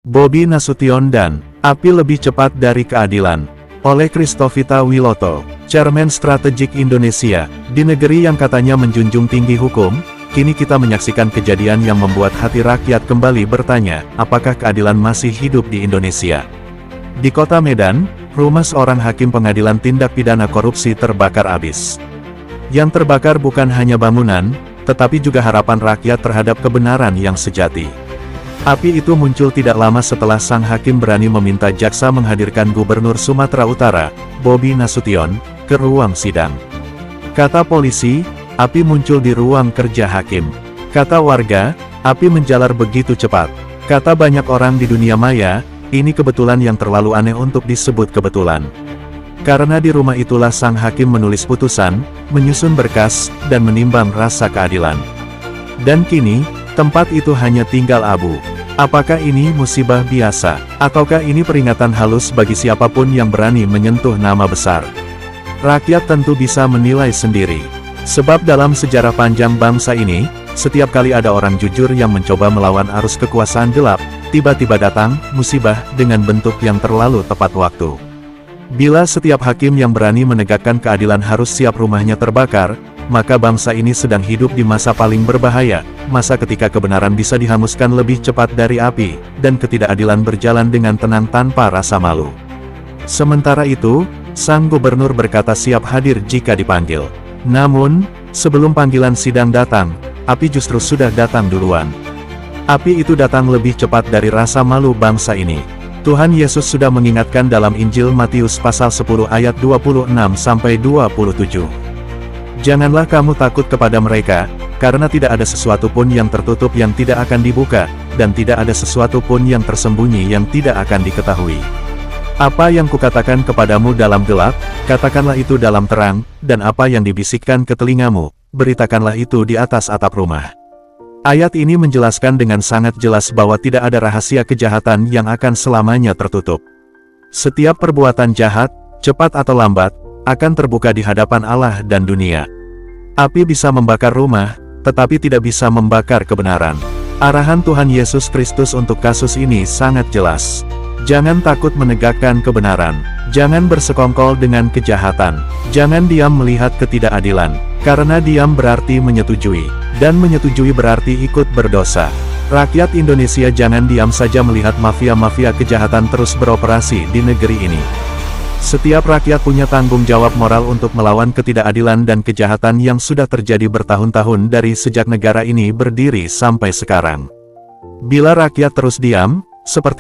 Bobi Nasution dan Api Lebih Cepat dari Keadilan oleh Christovita Wiloto, Chairman Strategik Indonesia. Di negeri yang katanya menjunjung tinggi hukum, kini kita menyaksikan kejadian yang membuat hati rakyat kembali bertanya, apakah keadilan masih hidup di Indonesia? Di kota Medan, rumah seorang hakim pengadilan tindak pidana korupsi terbakar habis. Yang terbakar bukan hanya bangunan, tetapi juga harapan rakyat terhadap kebenaran yang sejati. Api itu muncul tidak lama setelah sang hakim berani meminta jaksa menghadirkan Gubernur Sumatera Utara, Bobi Nasution, ke ruang sidang. Kata polisi, api muncul di ruang kerja hakim. Kata warga, api menjalar begitu cepat. Kata banyak orang di dunia maya, ini kebetulan yang terlalu aneh untuk disebut kebetulan. Karena di rumah itulah sang hakim menulis putusan, menyusun berkas, dan menimbang rasa keadilan. Dan kini, tempat itu hanya tinggal abu. Apakah ini musibah biasa, ataukah ini peringatan halus bagi siapapun yang berani menyentuh nama besar? Rakyat tentu bisa menilai sendiri. Sebab dalam sejarah panjang bangsa ini, setiap kali ada orang jujur yang mencoba melawan arus kekuasaan gelap, tiba-tiba datang musibah dengan bentuk yang terlalu tepat waktu. Bila setiap hakim yang berani menegakkan keadilan harus siap rumahnya terbakar, maka bangsa ini sedang hidup di masa paling berbahaya, masa ketika kebenaran bisa dihanguskan lebih cepat dari api, dan ketidakadilan berjalan dengan tenang tanpa rasa malu. Sementara itu, sang gubernur berkata siap hadir jika dipanggil. Namun, sebelum panggilan sidang datang, api justru sudah datang duluan. Api itu datang lebih cepat dari rasa malu bangsa ini. Tuhan Yesus sudah mengingatkan dalam Injil Matius pasal 10 ayat 26-27. Janganlah kamu takut kepada mereka, karena tidak ada sesuatu pun yang tertutup yang tidak akan dibuka, dan tidak ada sesuatu pun yang tersembunyi yang tidak akan diketahui. Apa yang kukatakan kepadamu dalam gelap, katakanlah itu dalam terang, dan apa yang dibisikkan ke telingamu, beritakanlah itu di atas atap rumah. Ayat ini menjelaskan dengan sangat jelas bahwa tidak ada rahasia kejahatan yang akan selamanya tertutup. Setiap perbuatan jahat, cepat atau lambat, akan terbuka di hadapan Allah dan dunia. Api bisa membakar rumah, tetapi tidak bisa membakar kebenaran. Arahan Tuhan Yesus Kristus untuk kasus ini sangat jelas. Jangan takut menegakkan kebenaran. Jangan bersekongkol dengan kejahatan. Jangan diam melihat ketidakadilan. Karena diam berarti menyetujui. Dan menyetujui berarti ikut berdosa. Rakyat Indonesia jangan diam saja melihat mafia-mafia kejahatan terus beroperasi di negeri ini. Setiap rakyat punya tanggung jawab moral untuk melawan ketidakadilan dan kejahatan yang sudah terjadi bertahun-tahun dari sejak negara ini berdiri sampai sekarang. Bila rakyat terus diam, seperti